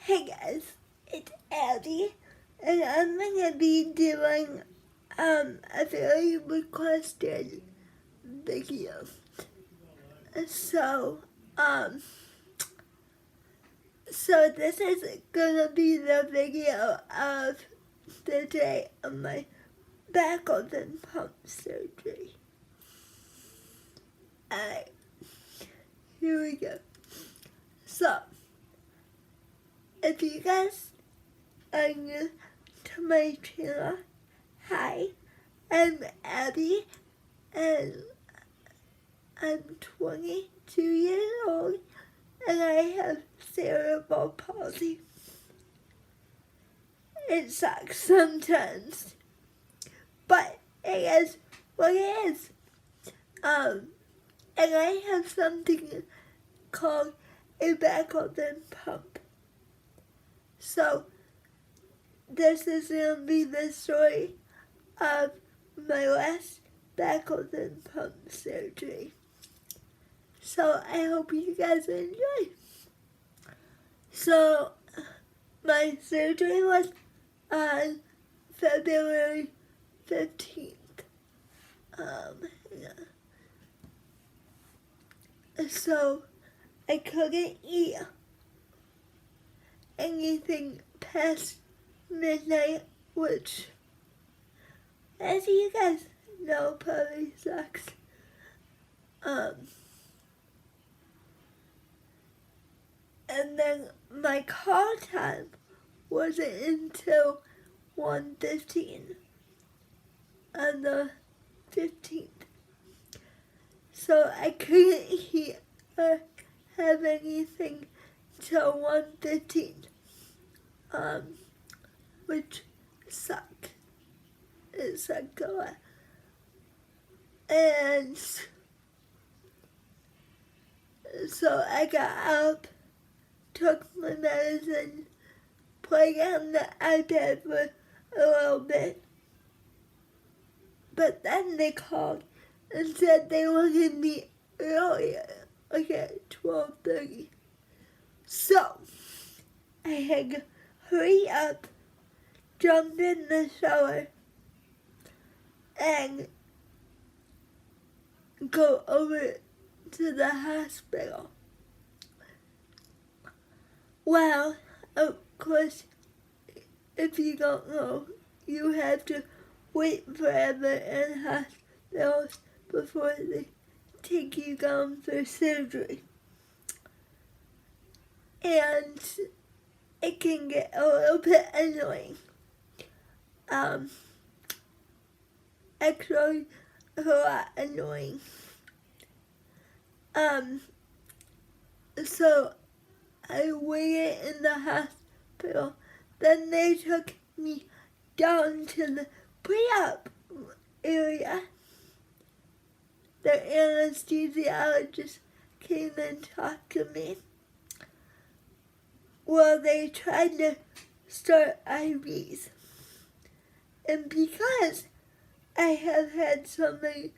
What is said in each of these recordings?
Hey guys, it's Abby, and I'm gonna be doing a very requested video. So um so this is gonna be the video of the day of my back open pump surgery. Alright, here we go. So if you guys are new to my channel, hi, I'm Abby, and I'm 22 years old, and I have cerebral palsy. It sucks sometimes, but it is what it is. And I have something called a back open pump. So this is gonna be the story of my last back open pump surgery. So I hope you guys enjoy. So my surgery was on February 15th. Yeah. So I couldn't eat anything past midnight, which, as you guys know, probably sucks. And then my call time wasn't until 1:15 on the 15th. So I couldn't eat or have anything till 1:15, which sucked. It sucked a lot. And so I got up, took my medicine, played on the iPad for a little bit. But then they called and said they wanted me earlier, like at 12:30. So I had to hurry up, jump in the shower, and go over to the hospital. Well, of course, if you don't know, you have to wait forever in hospitals before they take you down for surgery. And it can get a little bit annoying. Actually, a lot annoying. So I waited in the hospital. Then they took me down to the pre-op area. The anesthesiologist came and talked to me. Well, they tried to start IVs. And because I have had so many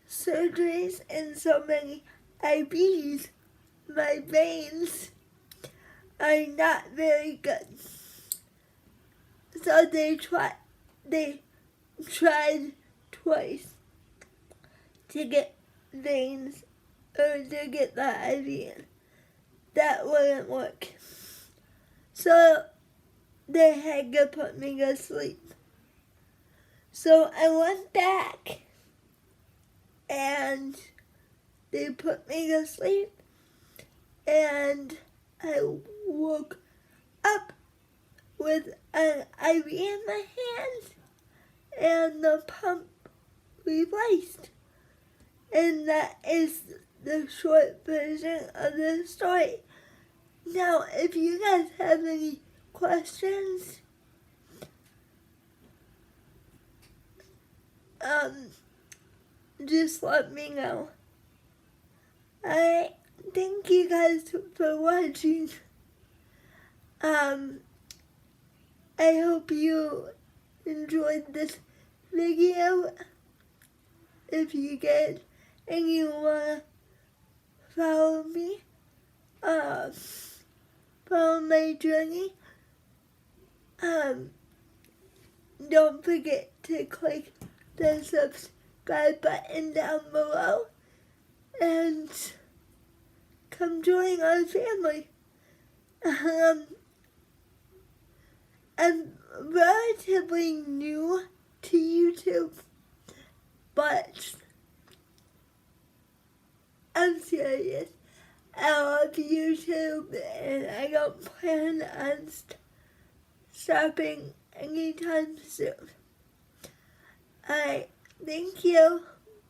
surgeries and so many IVs, my veins are not very good. So they tried twice to get veins or to get the IV in. That wouldn't work. So they had to put me to sleep. So I went back and they put me to sleep, and I woke up with an IV in my hand and the pump replaced. And that is the short version of the story. Now, if you guys have any questions, just let me know. Alright, thank you guys for watching. I hope you enjoyed this video. If you did and you wanna follow me, follow my journey, don't forget to click the subscribe button down below and come join our family. I'm relatively new to YouTube, but I'm serious. I love YouTube and I don't plan on stopping anytime soon. Alright, thank you.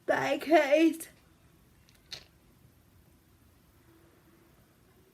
Bye guys.